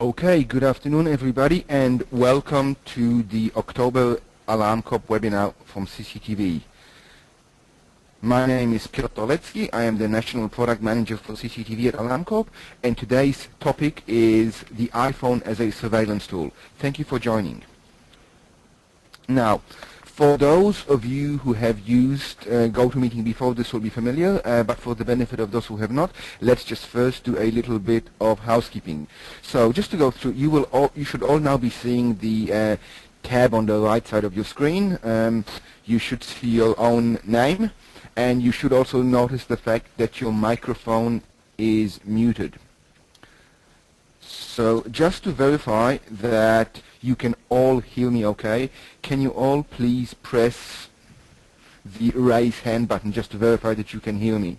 Okay, good afternoon everybody and welcome to the October Alarm Corp webinar from CCTV. My name is Piotr Tolecki. I am the National Product Manager for CCTV at Alarm Corp, and today's topic is the iPhone as a surveillance tool. Thank you for joining. Now, for those of you who have used GoToMeeting before, this will be familiar, but for the benefit of those who have not, let's just first do a little bit of housekeeping. So just to go through, you should all now be seeing the tab on the right side of your screen. You should see your own name, and you should also notice the fact that your microphone is muted. So just to verify that you can all hear me okay, can you all please press the raise hand button just to verify that you can hear me?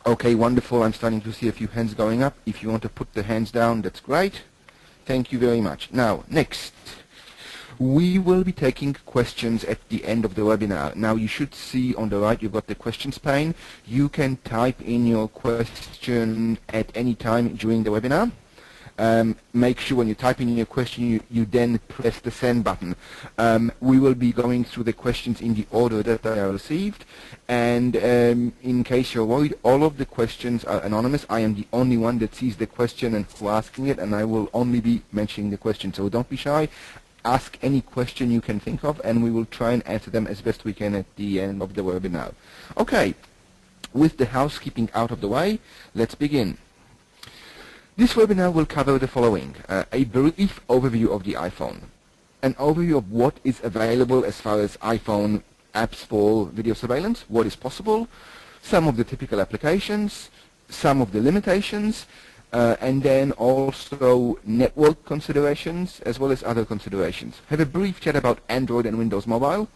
Okay, wonderful. I'm starting to see a few hands going up. If you want to put the hands down, that's great. Thank you very much. Now, next. We will be taking questions at the end of the webinar. Now you should see on the right you've got the questions pane. You can type in your question at any time during the webinar. Make sure when you type in your question you then press the send button. We will be going through the questions in the order that they are received, and in case you're worried, all of the questions are anonymous. I am the only one that sees the question and who asking it, and I will only be mentioning the question, so don't be shy. Ask any question you can think of, and we will try and answer them as best we can at the end of the webinar. Okay, with the housekeeping out of the way, let's begin. This webinar will cover the following: a brief overview of the iPhone, an overview of what is available as far as iPhone apps for video surveillance, what is possible, some of the typical applications, some of the limitations, and then also network considerations as well as other considerations. Have a brief chat about Android and Windows Mobile,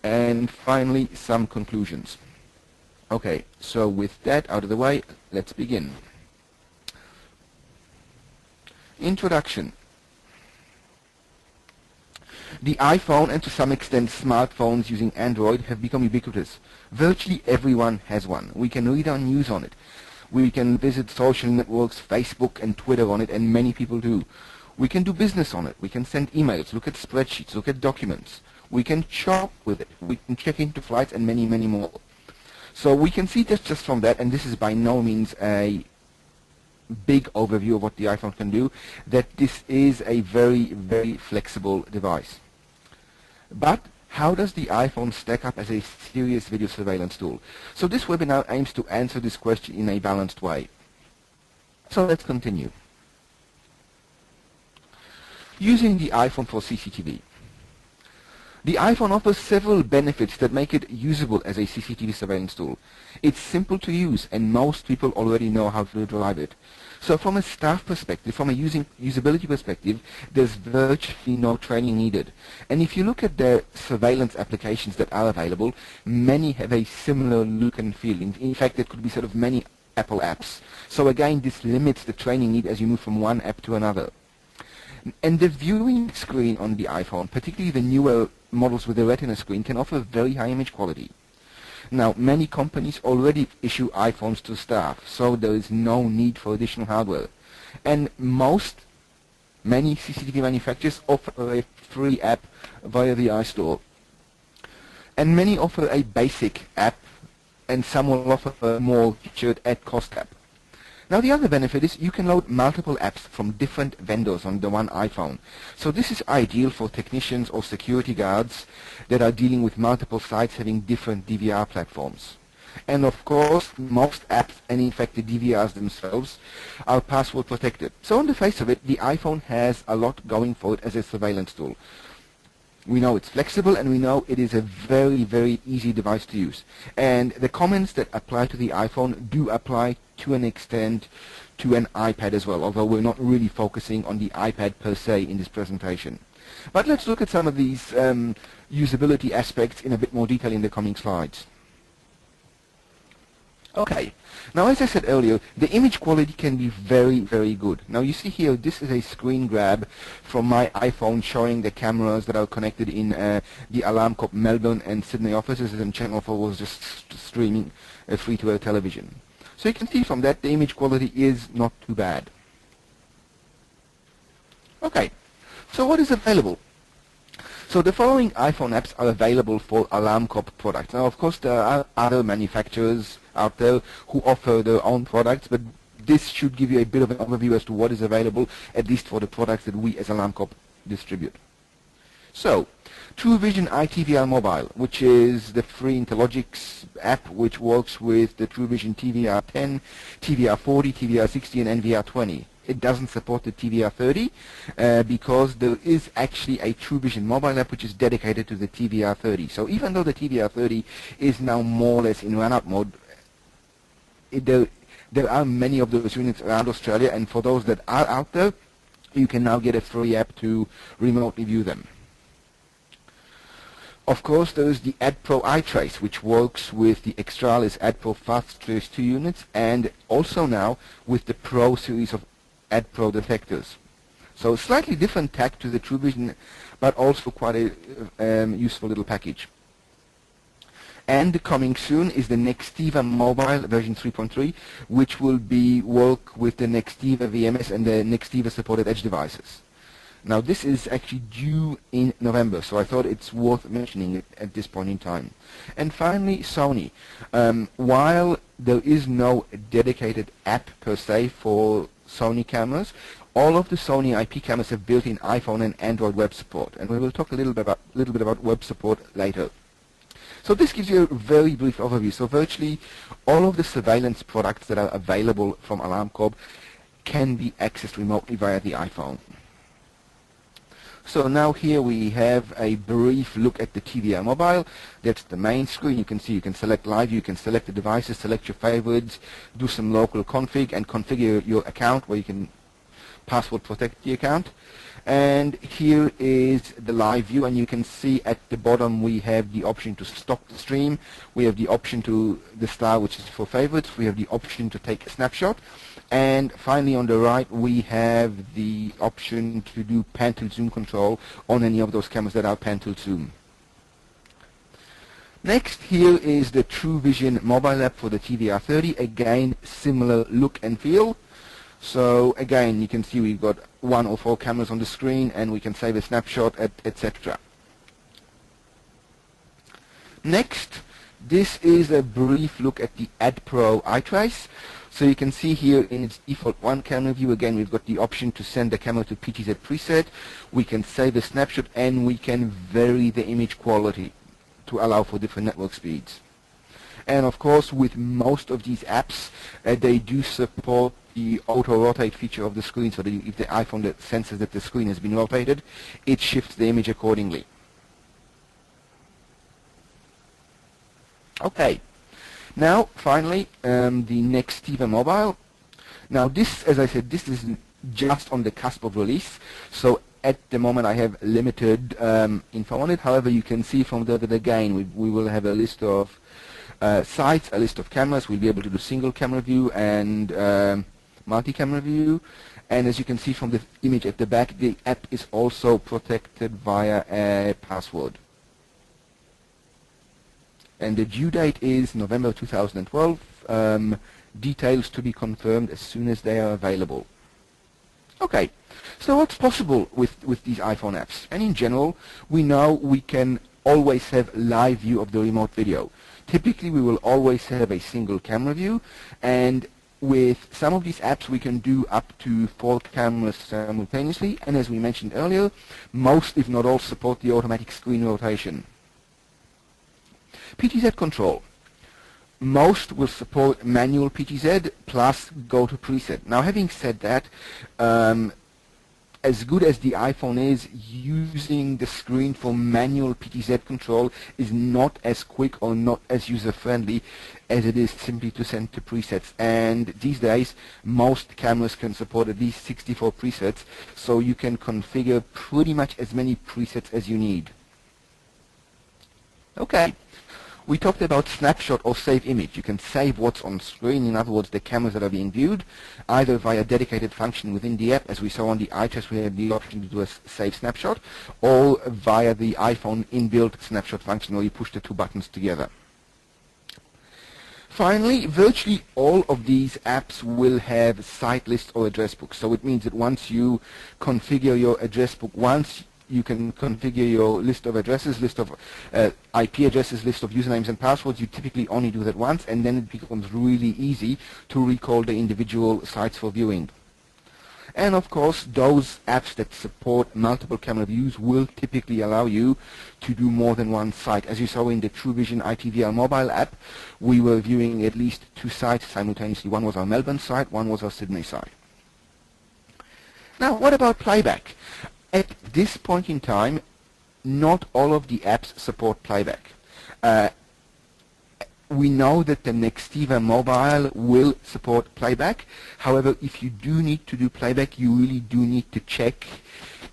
and finally some conclusions. Okay, so with that out of the way, let's begin. Introduction. The iPhone, and to some extent smartphones using Android, have become ubiquitous. Virtually everyone has one. We can read our news on it. We can visit social networks, Facebook and Twitter on it, and many people do. We can do business on it. We can send emails, look at spreadsheets, look at documents. We can shop with it. We can check into flights and many, many more. So we can see just from that, and this is by no means a big overview of what the iPhone can do, that this is a very, very flexible device. But how does the iPhone stack up as a serious video surveillance tool? So this webinar aims to answer this question in a balanced way. So let's continue. Using the iPhone for CCTV. The iPhone offers several benefits that make it usable as a CCTV surveillance tool. It's simple to use, and most people already know how to drive it. So from a staff perspective, from a usability perspective, there's virtually no training needed. And if you look at the surveillance applications that are available, many have a similar look and feel. In fact, it could be sort of many Apple apps. So again, this limits the training need as you move from one app to another. And the viewing screen on the iPhone, particularly the newer models with the Retina screen, can offer very high image quality. Now, many companies already issue iPhones to staff, so there is no need for additional hardware. And many CCTV manufacturers offer a free app via the iStore. And many offer a basic app, and some will offer a more featured at-cost app. Now the other benefit is you can load multiple apps from different vendors on the one iPhone. So this is ideal for technicians or security guards that are dealing with multiple sites having different DVR platforms. And of course, most apps, and in fact the DVRs themselves, are password protected. So on the face of it, the iPhone has a lot going for it as a surveillance tool. We know it's flexible, and we know it is a very, very easy device to use. And the comments that apply to the iPhone do apply to an extent to an iPad as well, although we're not really focusing on the iPad per se in this presentation. But let's look at some of these usability aspects in a bit more detail in the coming slides. Okay, now as I said earlier, the image quality can be very, very good. Now you see here, this is a screen grab from my iPhone showing the cameras that are connected in the Alarm Corp Melbourne and Sydney offices, and Channel 4 was just streaming a free-to-air television. So you can see from that the image quality is not too bad. Okay, so what is available? So the following iPhone apps are available for Alarm Corp products. Now, of course, there are other manufacturers out there who offer their own products, but this should give you a bit of an overview as to what is available, at least for the products that we as Alarm Corp distribute. So, TrueVision iTVR Mobile, which is the free Intellogix app which works with the TrueVision TVR10, TVR40, TVR60 and NVR20. It doesn't support the TVR30 because there is actually a TrueVision mobile app which is dedicated to the TVR30. So even though the TVR30 is now more or less in run-out mode, there are many of those units around Australia, and for those that are out there, you can now get a free app to remotely view them. Of course, there is the AdPro iTrace, which works with the Extralis AdPro Fast Trace 2 units, and also now with the Pro series of AdPro detectors. So slightly different tack to the TrueVision, but also quite a useful little package. And coming soon is the Nextiva Mobile version 3.3, which will work with the Nextiva VMS and the Nextiva supported edge devices. Now this is actually due in November, so I thought it's worth mentioning it at this point in time. And finally, Sony. While there is no dedicated app per se for Sony cameras, all of the Sony IP cameras have built-in iPhone and Android web support, and we will talk a little bit about web support later. So this gives you a very brief overview. So virtually all of the surveillance products that are available from Alarm Corp can be accessed remotely via the iPhone. So now here we have a brief look at the TVR Mobile. That's the main screen. You can see you can select live view, you can select the devices, select your favorites, do some local config, and configure your account where you can password protect the account. And here is the live view, and you can see at the bottom we have the option to stop the stream. We have the option to the star, which is for favorites. We have the option to take a snapshot. And finally on the right we have the option to do pan tilt zoom control on any of those cameras that are pan tilt zoom. Next, here is the TrueVision mobile app for the TVR30. Again, similar look and feel. So again, you can see we've got 1 or 4 cameras on the screen, and we can save a snapshot, etc. Next, this is a brief look at the AdPro iTrace. So you can see here in its default one camera view, again, we've got the option to send the camera to PTZ preset. We can save a snapshot, and we can vary the image quality to allow for different network speeds. And of course, with most of these apps, they do support the auto-rotate feature of the screen, so that if the iPhone that senses that the screen has been rotated, it shifts the image accordingly. Okay. Now, finally, the Nextiva Mobile. Now this, as I said, this is just on the cusp of release, so at the moment I have limited info on it. However, you can see from there that again we will have a list of sites, a list of cameras. We'll be able to do single camera view and multi-camera view. And as you can see from the image at the back, the app is also protected via a password. And the due date is November 2012. Details to be confirmed as soon as they are available. Okay, so what's possible with these iPhone apps? And in general, we know we can always have live view of the remote video. Typically, we will always have a single camera view, and with some of these apps, we can do up to 4 cameras simultaneously. And as we mentioned earlier, most, if not all, support the automatic screen rotation. PTZ control. Most will support manual PTZ plus go to preset. Now, having said that, as good as the iPhone is, using the screen for manual PTZ control is not as quick or not as user-friendly as it is simply to send to presets. And these days, most cameras can support at least 64 presets, so you can configure pretty much as many presets as you need. Okay. We talked about snapshot or save image. You can save what's on screen, in other words, the cameras that are being viewed, either via a dedicated function within the app, as we saw on the iTest, we have the option to do a save snapshot, or via the iPhone inbuilt snapshot function where you push the 2 buttons together. Finally, virtually all of these apps will have site list or address books. So it means that once you configure your address book once, you can configure your list of addresses, list of IP addresses, list of usernames and passwords. You typically only do that once, and then it becomes really easy to recall the individual sites for viewing. And of course, those apps that support multiple camera views will typically allow you to do more than one site. As you saw in the TrueVision ITVR mobile app, we were viewing at least 2 sites simultaneously. One was our Melbourne site, one was our Sydney site. Now, what about playback? At this point in time, not all of the apps support playback. We know that the Nextiva mobile will support playback. However, if you do need to do playback, you really do need to check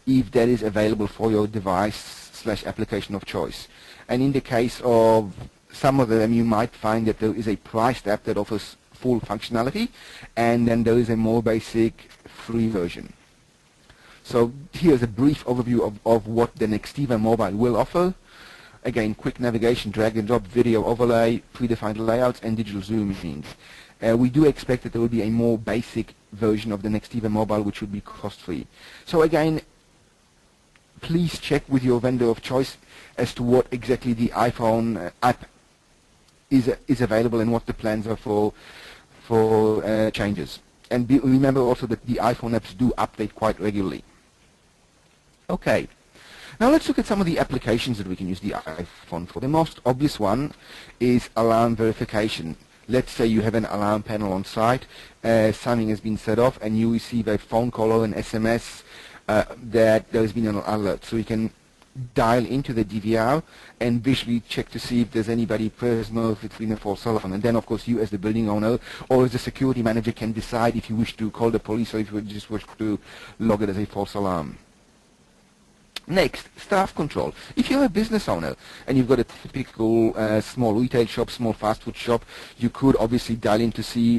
if that is available for your device / application of choice. And in the case of some of them, you might find that there is a priced app that offers full functionality, and then there is a more basic free version. So here's a brief overview of what the Nextiva mobile will offer. Again, quick navigation, drag and drop, video overlay, predefined layouts, and digital zooming. We do expect that there will be a more basic version of the Nextiva mobile, which would be cost-free. So again, please check with your vendor of choice as to what exactly the iPhone app is available and what the plans are for changes. And remember also that the iPhone apps do update quite regularly. Okay. Now let's look at some of the applications that we can use the iPhone for. The most obvious one is alarm verification. Let's say you have an alarm panel on site, something has been set off, and you receive a phone call or an SMS that there has been an alert. So you can dial into the DVR and visually check to see if there's anybody present or if it's been a false alarm. And then, of course, you as the building owner or as the security manager can decide if you wish to call the police or if you just wish to log it as a false alarm. Next, staff control. If you're a business owner and you've got a typical small retail shop, small fast food shop, you could obviously dial in to see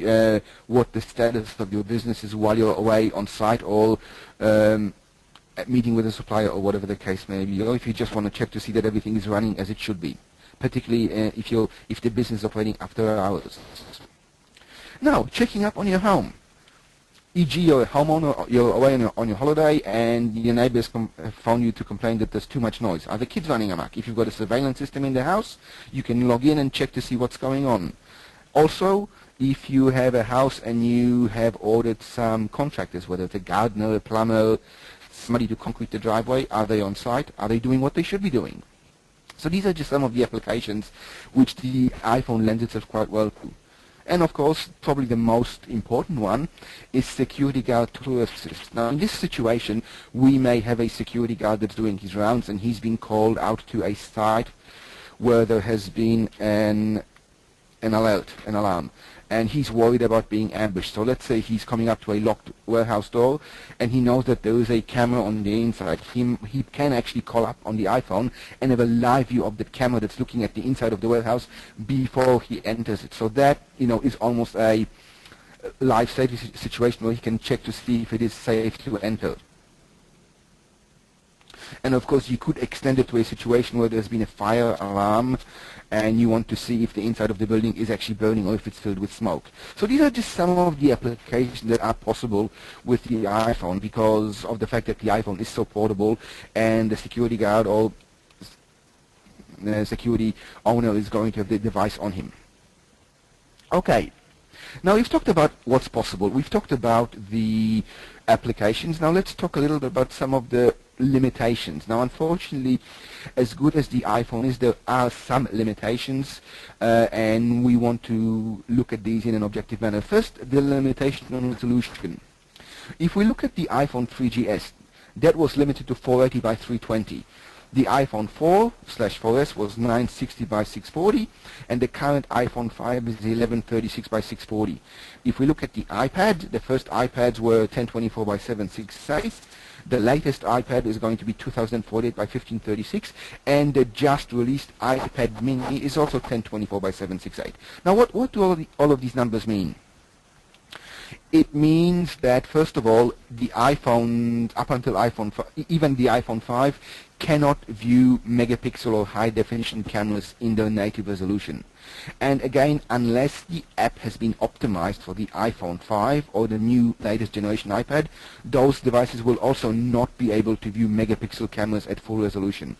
what the status of your business is while you're away on site or meeting with a supplier or whatever the case may be, or if you just want to check to see that everything is running as it should be, particularly if the business is operating after hours. Now, checking up on your home. E.g., you're a homeowner, you're away on your holiday, and your neighbors phone you to complain that there's too much noise. Are the kids running amok? If you've got a surveillance system in the house, you can log in and check to see what's going on. Also, if you have a house and you have ordered some contractors, whether it's a gardener, a plumber, somebody to concrete the driveway, are they on site? Are they doing what they should be doing? So these are just some of the applications which the iPhone lends itself quite well to. And of course, probably the most important one is security guard to assist. Now, in this situation, we may have a security guard that's doing his rounds, and he's been called out to a site where there has been an alert, an alarm, and he's worried about being ambushed. So let's say he's coming up to a locked warehouse door, and he knows that there is a camera on the inside. He can actually call up on the iPhone and have a live view of the camera that's looking at the inside of the warehouse before he enters it. So that, is almost a live safety situation where he can check to see if it is safe to enter. And of course, you could extend it to a situation where there's been a fire alarm and you want to see if the inside of the building is actually burning or if it's filled with smoke. So these are just some of the applications that are possible with the iPhone because of the fact that the iPhone is so portable and the security guard or the security owner is going to have the device on him. Okay. Now, we've talked about what's possible. We've talked about the applications. Now, let's talk a little bit about some of the limitations. Now, unfortunately, as good as the iPhone is, there are some limitations, and we want to look at these in an objective manner. First, the limitation on resolution. If we look at the iPhone 3GS, that was limited to 480 by 320. The iPhone 4/4S was 960 by 640, and the current iPhone 5 is 1136 by 640. If we look at the iPad, the first iPads were 1024 by 768. The latest iPad is going to be 2048 by 1536, and the just released iPad mini is also 1024 by 768. Now, what do all of these numbers mean? It means that, first of all, the iPhone, up until even the iPhone 5, cannot view megapixel or high-definition cameras in their native resolution. And again, unless the app has been optimized for the iPhone 5 or the new latest generation iPad, those devices will also not be able to view megapixel cameras at full resolution.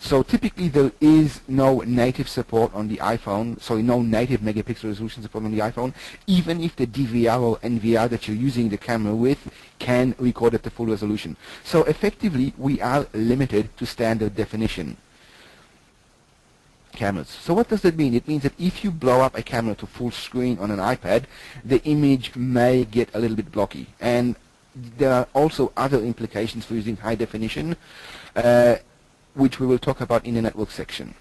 So typically there is no native support on the iPhone, so no native megapixel resolution support on the iPhone, even if the DVR or NVR that you're using the camera with can record at the full resolution. So effectively we are limited to standard definition cameras. So what does that mean? It means that if you blow up a camera to full screen on an iPad, the image may get a little bit blocky. And there are also other implications for using high definition, which we will talk about in the network section.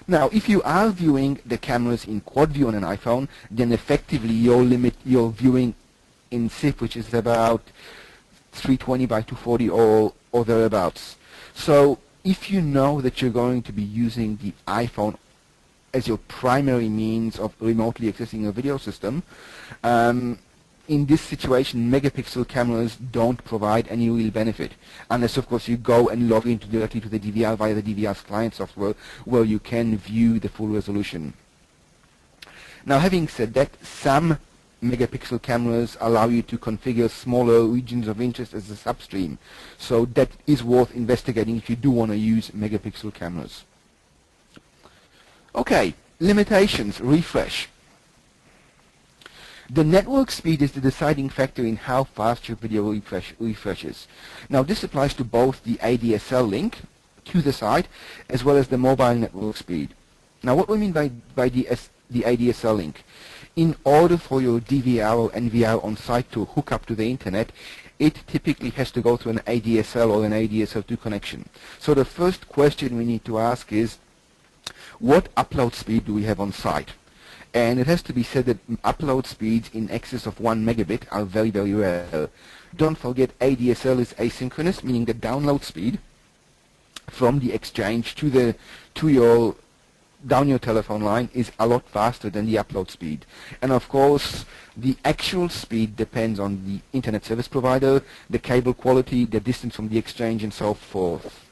Now, if you are viewing the cameras in quad view on an iPhone, then effectively you'll limit your viewing in SIF, which is about 320 by 240 or thereabouts. So if you know that you're going to be using the iPhone as your primary means of remotely accessing a video system, in this situation, megapixel cameras don't provide any real benefit, unless, of course, you go and log into directly to the DVR via the DVR's client software, where you can view the full resolution. Now, having said that, some megapixel cameras allow you to configure smaller regions of interest as a substream, so that is worth investigating if you do want to use megapixel cameras. Okay, limitations, refresh. The network speed is the deciding factor in how fast your video refreshes. Now this applies to both the ADSL link to the site as well as the mobile network speed. Now what we mean by the ADSL link? In order for your DVR or NVR on site to hook up to the internet, it typically has to go through an ADSL or an ADSL2 connection. So the first question we need to ask is, what upload speed do we have on site? And it has to be said that upload speeds in excess of 1 megabit are very, very rare. Don't forget, ADSL is asynchronous, meaning the download speed from the exchange to your down your telephone line is a lot faster than the upload speed. And of course, the actual speed depends on the internet service provider, the cable quality, the distance from the exchange, and so forth.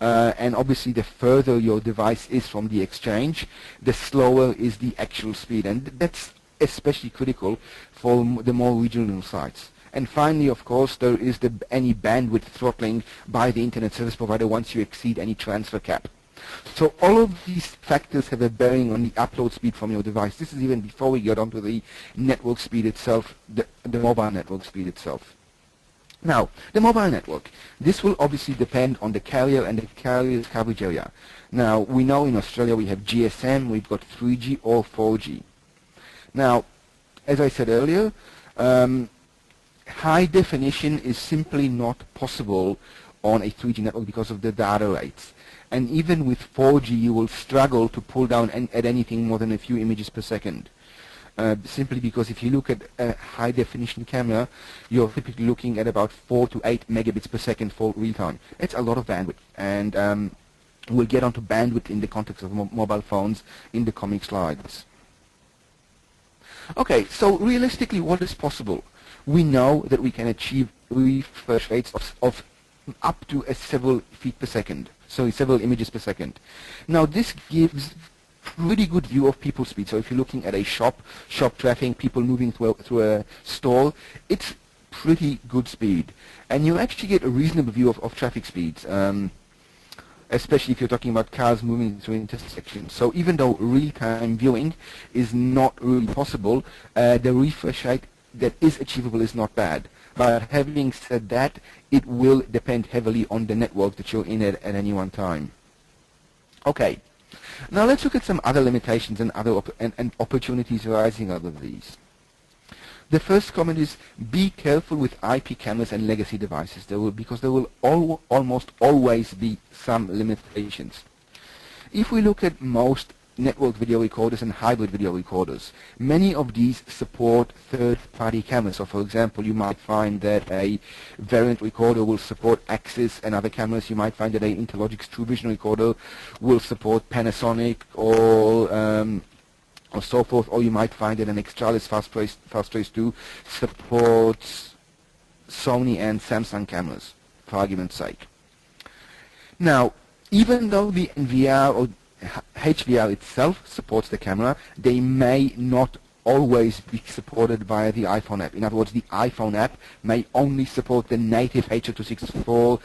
And obviously the further your device is from the exchange, the slower is the actual speed. And that's especially critical for the more regional sites. And finally, of course, there is any bandwidth throttling by the internet service provider once you exceed any transfer cap. So all of these factors have a bearing on the upload speed from your device. This is even before we get onto the network speed itself, the mobile network speed itself. Now, the mobile network. This will obviously depend on the carrier and the carrier's coverage area. Now, we know in Australia we have GSM, we've got 3G or 4G. Now, as I said earlier, high definition is simply not possible on a 3G network because of the data rates. And even with 4G, you will struggle to pull down at anything more than a few images per second. Simply because if you look at a high definition camera, you're typically looking at about 4 to 8 megabits per second for real time. It's a lot of bandwidth, and we'll get onto bandwidth in the context of mobile phones in the coming slides. Okay, so realistically, what is possible? We know that we can achieve refresh rates of up to several feet per second, so several images per second. Now this gives pretty good view of people speed. So if you're looking at a shop traffic, people moving through a store, it's pretty good speed. And you actually get a reasonable view of traffic speeds, especially if you're talking about cars moving through intersections. So even though real-time viewing is not really possible, the refresh rate that is achievable is not bad. But having said that, it will depend heavily on the network that you're in at any one time. Okay. Now let's look at some other limitations and other opportunities arising out of these. The first comment is, be careful with IP cameras and legacy devices, because there will almost always be some limitations. If we look at most network video recorders and hybrid video recorders, many of these support third-party cameras. So for example, you might find that a Variant recorder will support Axis and other cameras. You might find that an Interlogic's True Vision recorder will support Panasonic or or so forth, or you might find that an Xtralis Fast Trace 2 supports Sony and Samsung cameras, for argument's sake. Now, even though the NVR or HVR itself supports the camera, they may not always be supported via the iPhone app. In other words, the iPhone app may only support the native H.264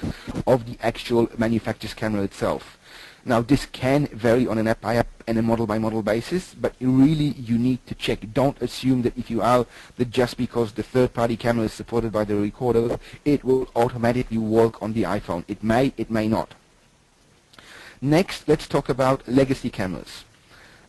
of the actual manufacturer's camera itself. Now, this can vary on an app-by-app and a model-by-model basis, but really you need to check. Don't assume that if you are, that just because the third-party camera is supported by the recorder, it will automatically work on the iPhone. It may not. Next, let's talk about legacy cameras.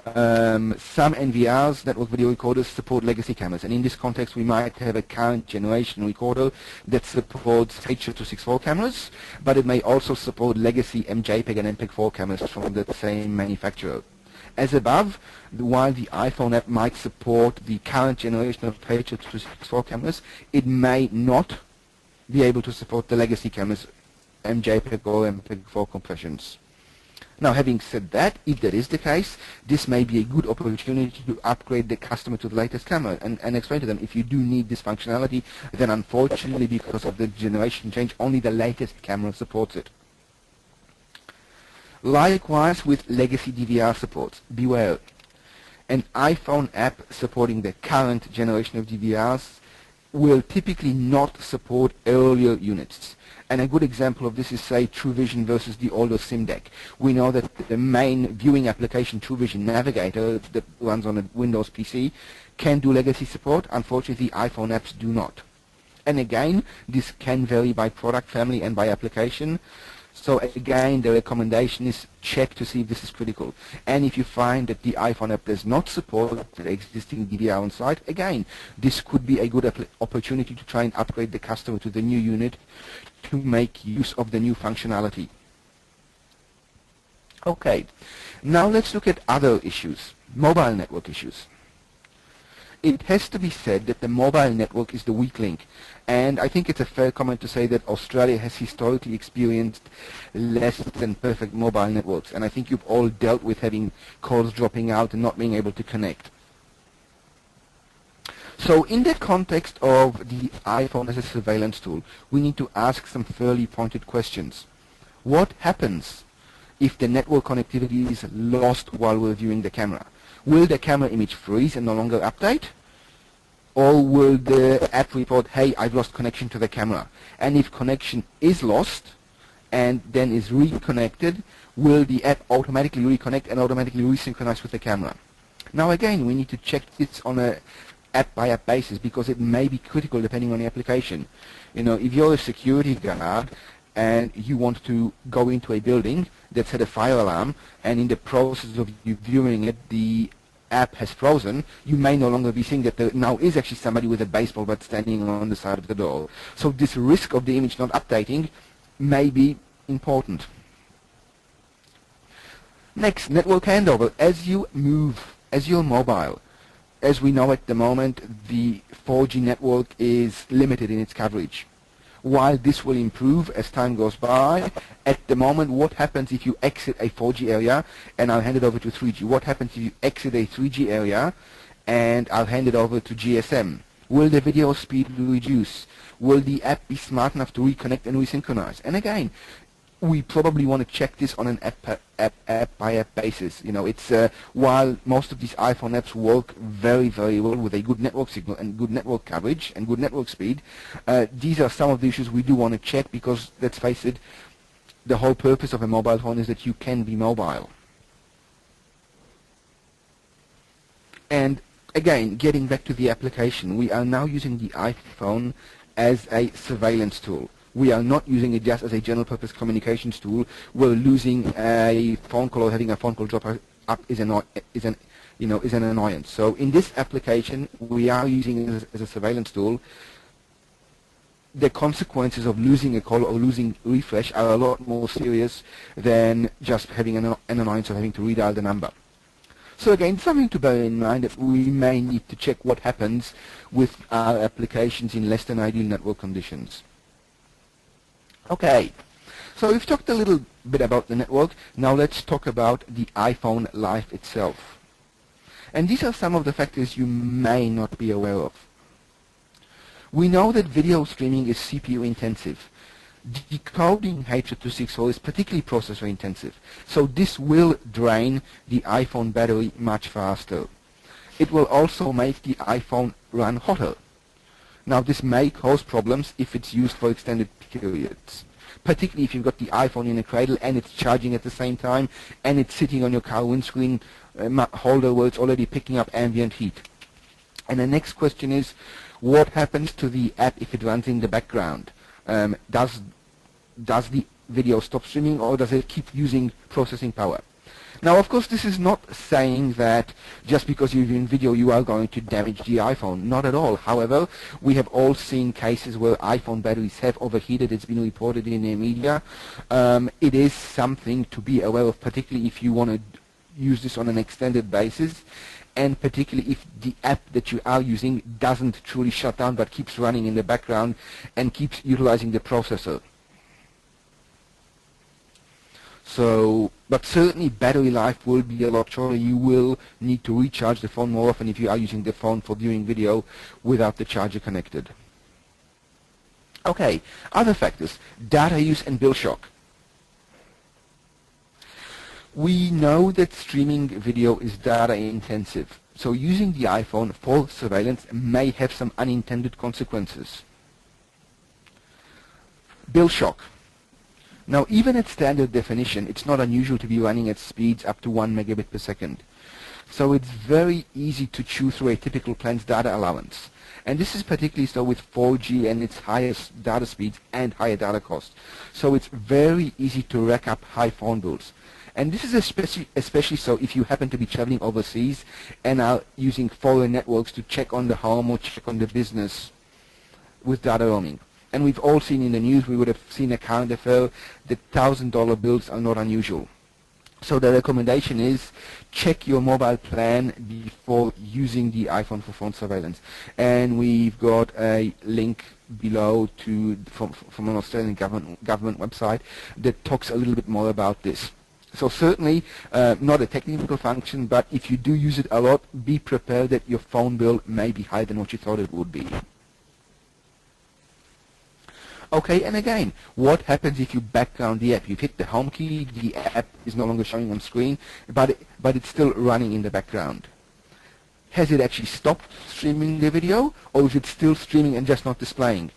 Some NVRs, network video recorders, support legacy cameras, and in this context we might have a current generation recorder that supports H.264 cameras, but it may also support legacy MJPEG and MPEG-4 cameras from the same manufacturer. As above, while the iPhone app might support the current generation of H.264 cameras, it may not be able to support the legacy cameras, MJPEG or MPEG-4 compressions. Now, having said that, if that is the case, this may be a good opportunity to upgrade the customer to the latest camera and explain to them, if you do need this functionality, then unfortunately, because of the generation change, only the latest camera supports it. Likewise with legacy DVR supports. Beware. An iPhone app supporting the current generation of DVRs will typically not support earlier units. And a good example of this is, say, TrueVision versus the older SimDeck. We know that the main viewing application, TrueVision Navigator, that runs on a Windows PC, can do legacy support. Unfortunately, iPhone apps do not. And again, this can vary by product family and by application. So again, the recommendation is check to see if this is critical. And if you find that the iPhone app does not support the existing DVR on site, again, this could be a good opportunity to try and upgrade the customer to the new unit to make use of the new functionality. Okay, now let's look at other issues, mobile network issues. It has to be said that the mobile network is the weak link, and I think it's a fair comment to say that Australia has historically experienced less than perfect mobile networks, and I think you've all dealt with having calls dropping out and not being able to connect. So in the context of the iPhone as a surveillance tool, we need to ask some fairly pointed questions. What happens if the network connectivity is lost while we're viewing the camera? Will the camera image freeze and no longer update? Or will the app report, hey, I've lost connection to the camera? And if connection is lost and then is reconnected, will the app automatically reconnect and automatically resynchronize with the camera? Now again, we need to check this on a app-by-app basis because it may be critical depending on the application. You know, if you're a security guard and you want to go into a building that's had a fire alarm, and in the process of you viewing it, the app has frozen, you may no longer be seeing that there now is actually somebody with a baseball bat standing on the side of the door. So this risk of the image not updating may be important. Next, network handover. As you move, as you're mobile, as we know at the moment, the 4G network is limited in its coverage. While this will improve as time goes by, at the moment, what happens if you exit a 4G area and I'll hand it over to 3G? What happens if you exit a 3G area and I'll hand it over to GSM? Will the video speed reduce? Will the app be smart enough to reconnect and resynchronize? And again, we probably want to check this on an app-by-app basis. You know, it's while most of these iPhone apps work very, very well with a good network signal and good network coverage and good network speed, these are some of the issues we do want to check because, let's face it, the whole purpose of a mobile phone is that you can be mobile. And again, getting back to the application, we are now using the iPhone as a surveillance tool. We are not using it just as a general purpose communications tool. We're losing a phone call or having a phone call drop up is an annoyance. So in this application, we are using it as a surveillance tool. The consequences of losing a call or losing refresh are a lot more serious than just having an annoyance of having to redial the number. So again, something to bear in mind that we may need to check what happens with our applications in less than ideal network conditions. Okay, so we've talked a little bit about the network. Now let's talk about the iPhone life itself. And these are some of the factors you may not be aware of. We know that video streaming is CPU intensive. Decoding H.264 is particularly processor intensive, so this will drain the iPhone battery much faster. It will also make the iPhone run hotter. Now this may cause problems if it's used for extended periods, particularly if you've got the iPhone in a cradle and it's charging at the same time and it's sitting on your car windscreen holder where it's already picking up ambient heat. And the next question is, what happens to the app if it runs in the background? Does the video stop streaming, or does it keep using processing power? Now, of course, this is not saying that just because you're using video you are going to damage the iPhone. Not at all. However, we have all seen cases where iPhone batteries have overheated. It's been reported in the media. It is something to be aware of, particularly if you want to use this on an extended basis, and particularly if the app that you are using doesn't truly shut down but keeps running in the background and keeps utilizing the processor. So, but certainly battery life will be a lot shorter. You will need to recharge the phone more often if you are using the phone for viewing video without the charger connected. Okay, other factors: data use and bill shock. We know that streaming video is data intensive, so using the iPhone for surveillance may have some unintended consequences. Bill shock. Now, even at standard definition, it's not unusual to be running at speeds up to 1 megabit per second. So it's very easy to chew through a typical plan's data allowance. And this is particularly so with 4G and its highest data speeds and higher data costs. So it's very easy to rack up high phone bills. And this is especially so if you happen to be traveling overseas and are using foreign networks to check on the home or check on the business with data roaming. And we've all seen in the news, we would have seen a current affair, that $1,000 bills are not unusual. So the recommendation is check your mobile plan before using the iPhone for phone surveillance. And we've got a link below from an Australian government website that talks a little bit more about this. So certainly not a technical function, but if you do use it a lot, be prepared that your phone bill may be higher than what you thought it would be. Okay, and again, what happens if you background the app? You've hit the home key, the app is no longer showing on screen, but it's still running in the background. Has it actually stopped streaming the video, or is it still streaming and just not displaying?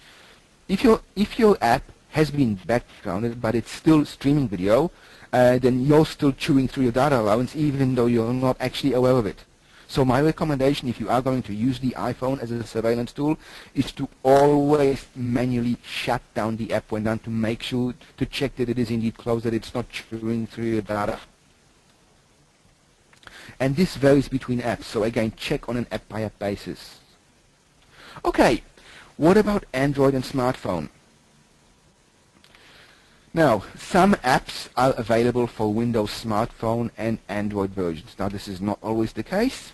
If your app has been backgrounded, but it's still streaming video, then you're still chewing through your data allowance, even though you're not actually aware of it. So my recommendation, if you are going to use the iPhone as a surveillance tool, is to always manually shut down the app when done, to make sure to check that it is indeed closed, that it's not chewing through your data. And this varies between apps, so again, check on an app-by-app basis. Okay, what about Android and smartphone? Now, some apps are available for Windows smartphone and Android versions. Now, this is not always the case.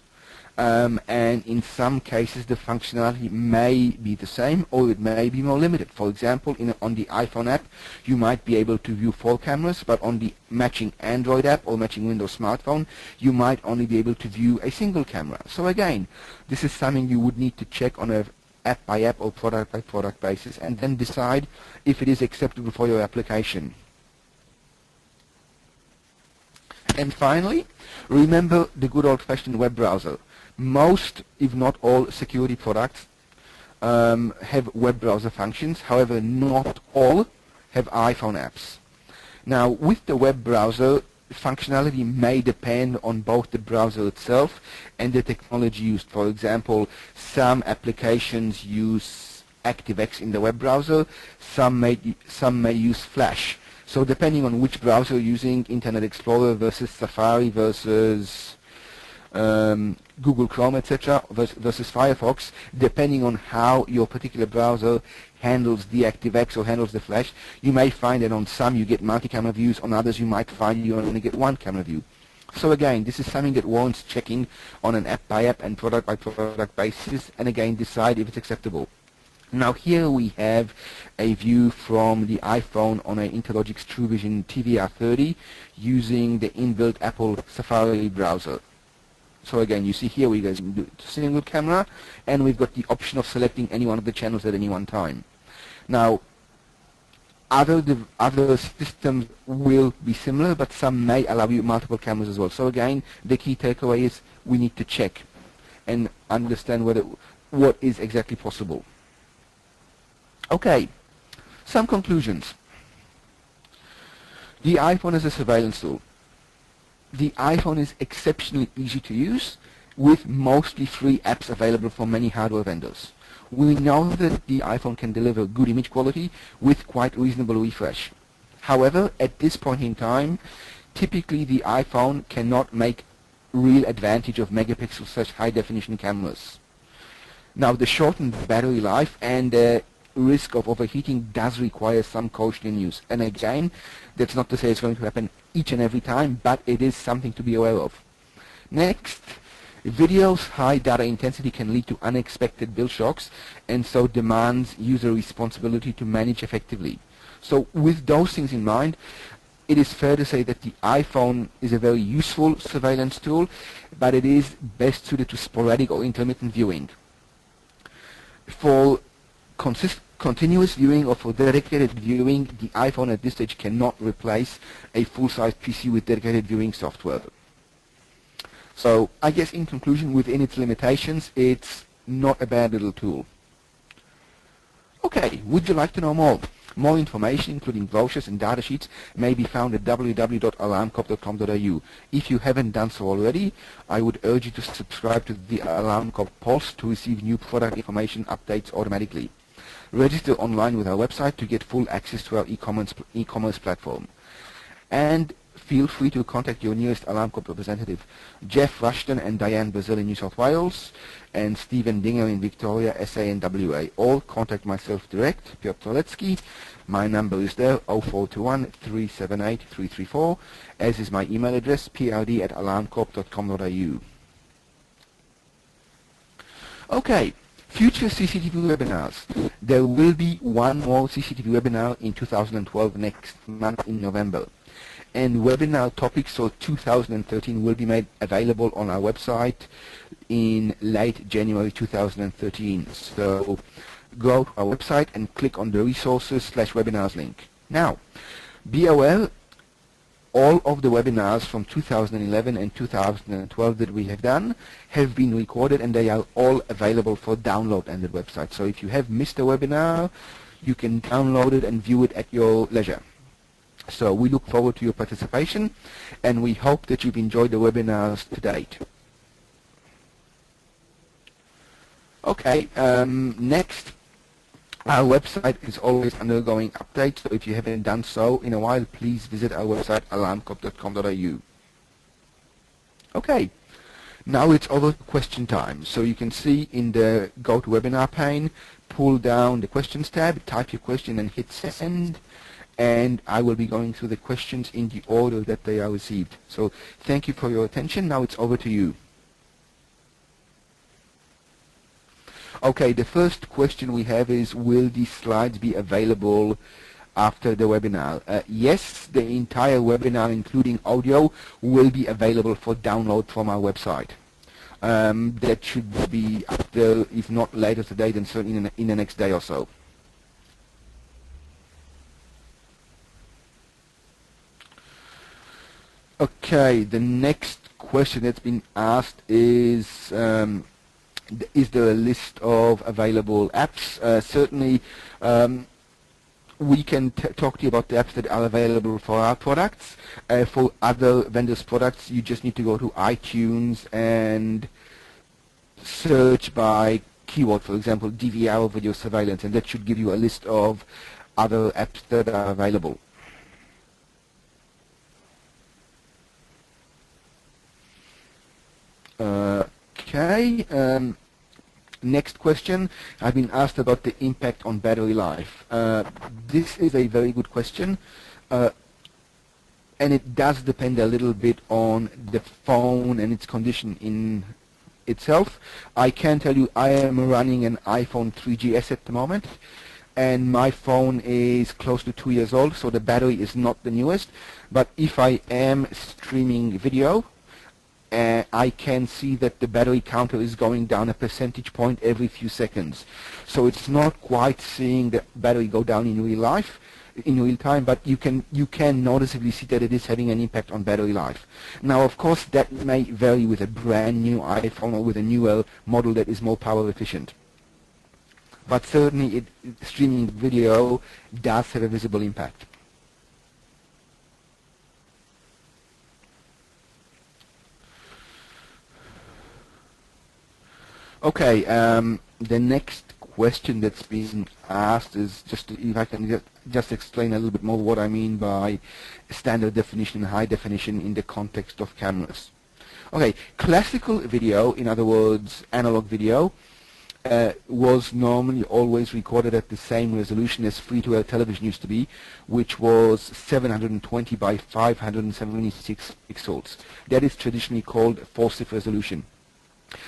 And in some cases the functionality may be the same, or it may be more limited. For example, on the iPhone app you might be able to view 4 cameras, but on the matching Android app or matching Windows smartphone you might only be able to view a single camera. So again, this is something you would need to check on a app by app or product by product basis, and then decide if it is acceptable for your application. And finally, remember the good old-fashioned web browser. Most, if not all, security products have web browser functions. However, not all have iPhone apps. Now, with the web browser, functionality may depend on both the browser itself and the technology used. For example, some applications use ActiveX in the web browser, some may use Flash. So depending on which browser you're using, Internet Explorer versus Safari versus Google Chrome, etc., versus Firefox, depending on how your particular browser handles the ActiveX or handles the Flash, you may find that on some you get multi-camera views, on others you might find you only get one camera view. So again, this is something that warrants checking on an app-by-app and product-by-product basis, and again decide if it's acceptable. Now here we have a view from the iPhone on an Interlogic's TrueVision TVR30 using the inbuilt Apple Safari browser. So again, you see here we got a single camera, and we've got the option of selecting any one of the channels at any one time. Now, other systems will be similar, but some may allow you multiple cameras as well. So again, the key takeaway is we need to check and understand what is exactly possible. Okay, some conclusions. The iPhone as a surveillance tool. The iPhone is exceptionally easy to use, with mostly free apps available from many hardware vendors. We know that the iPhone can deliver good image quality with quite reasonable refresh. However, at this point in time, typically the iPhone cannot make real advantage of megapixel such high definition cameras. Now, the shortened battery life and the risk of overheating does require some caution in use. And again, that's not to say it's going to happen each and every time, but it is something to be aware of. Next, video's high data intensity can lead to unexpected bill shocks, and so demands user responsibility to manage effectively. So with those things in mind, it is fair to say that the iPhone is a very useful surveillance tool, but it is best suited to sporadic or intermittent viewing. For continuous viewing or for dedicated viewing, the iPhone at this stage cannot replace a full-size PC with dedicated viewing software. So I guess in conclusion, within its limitations, it's not a bad little tool. Okay, would you like to know more? More information, including brochures and data sheets, may be found at www.alarmcorp.com.au. If you haven't done so already, I would urge you to subscribe to the Alarm Corp Pulse to receive new product information updates automatically. Register online with our website to get full access to our e-commerce platform. And feel free to contact your nearest Alarm Corp representative, Jeff Rushton and Diane Brazil in New South Wales, and Stephen Dinger in Victoria, SA and WA. Or contact myself direct, Piotr Troletsky. My number is there, 0421 378 334, as is my email address, prd@alarmcorp.com.au. Okay, future CCTV webinars. There will be one more CCTV webinar in 2012 next month in November. And webinar topics for 2013 will be made available on our website in late January 2013. So go to our website and click on the resources/webinars link. Now, be aware, all of the webinars from 2011 and 2012 that we have done have been recorded, and they are all available for download on the website. So if you have missed a webinar, you can download it and view it at your leisure. So we look forward to your participation, and we hope that you've enjoyed the webinars to date. Okay, next, our website is always undergoing updates, so if you haven't done so in a while, please visit our website, alarmcorp.com.au. Okay, now it's over to question time. So you can see in the Go to Webinar pane, pull down the Questions tab, type your question and hit Send. And I will be going through the questions in the order that they are received. So thank you for your attention. Now it's over to you. Okay, the first question we have is, will these slides be available after the webinar? Yes, the entire webinar, including audio, will be available for download from our website. That should be up there, if not later today, then certainly in the next day or so. Okay, the next question that's been asked is there a list of available apps? Certainly, we can talk to you about the apps that are available for our products. For other vendors' products, you just need to go to iTunes and search by keyword, for example, DVR video surveillance, and that should give you a list of other apps that are available. Okay, next question. I've been asked about the impact on battery life. This is a very good question, and it does depend a little bit on the phone and its condition in itself. I can tell you I am running an iPhone 3GS at the moment, and my phone is close to 2 years old, so the battery is not the newest. But if I am streaming video, I can see that the battery counter is going down a percentage point every few seconds. So it's not quite seeing the battery go down in real time, but you can noticeably see that it is having an impact on battery life. Now, of course, that may vary with a brand new iPhone or with a newer model that is more power efficient. But certainly, streaming video does have a visible impact. Okay, the next question that's being asked is just if I can just explain a little bit more what I mean by standard definition and high definition in the context of cameras. Okay, classical video, in other words, analog video, was normally always recorded at the same resolution as free-to-air television used to be, which was 720 by 576 pixels. That is traditionally called forcive resolution.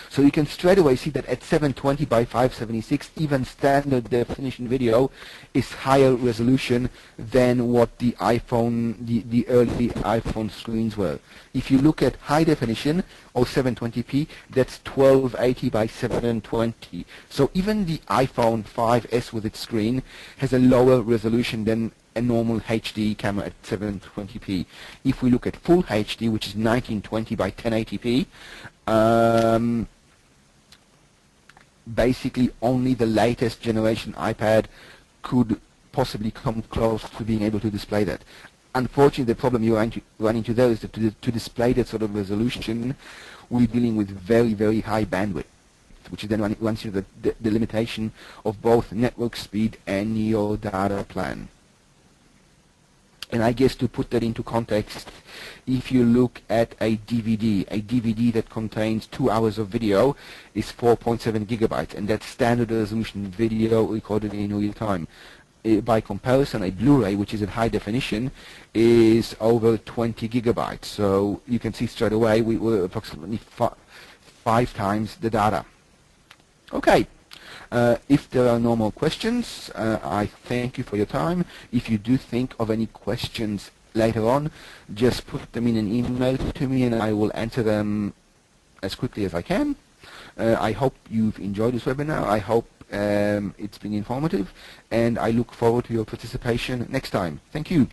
So you can straight away see that at 720 by 576, even standard definition video is higher resolution than what the iPhone, the early iPhone screens were. If you look at high definition or 720p, that's 1280 by 720. So even the iPhone 5S with its screen has a lower resolution than a normal HD camera at 720p. If we look at full HD, which is 1920 by 1080p, basically only the latest generation iPad could possibly come close to being able to display that. Unfortunately, the problem you run into there is that to display that sort of resolution, we're dealing with very, very high bandwidth, which is then runs into the limitation of both network speed and your data plan. And I guess to put that into context, if you look at a DVD that contains 2 hours of video is 4.7 gigabytes, and that's standard resolution video recorded in real time. By comparison, a Blu-ray, which is at high definition, is over 20 gigabytes. So you can see straight away we're approximately 5 times the data. Okay. If there are no more questions, I thank you for your time. If you do think of any questions later on, just put them in an email to me and I will answer them as quickly as I can. I hope you've enjoyed this webinar. I hope it's been informative, and I look forward to your participation next time. Thank you.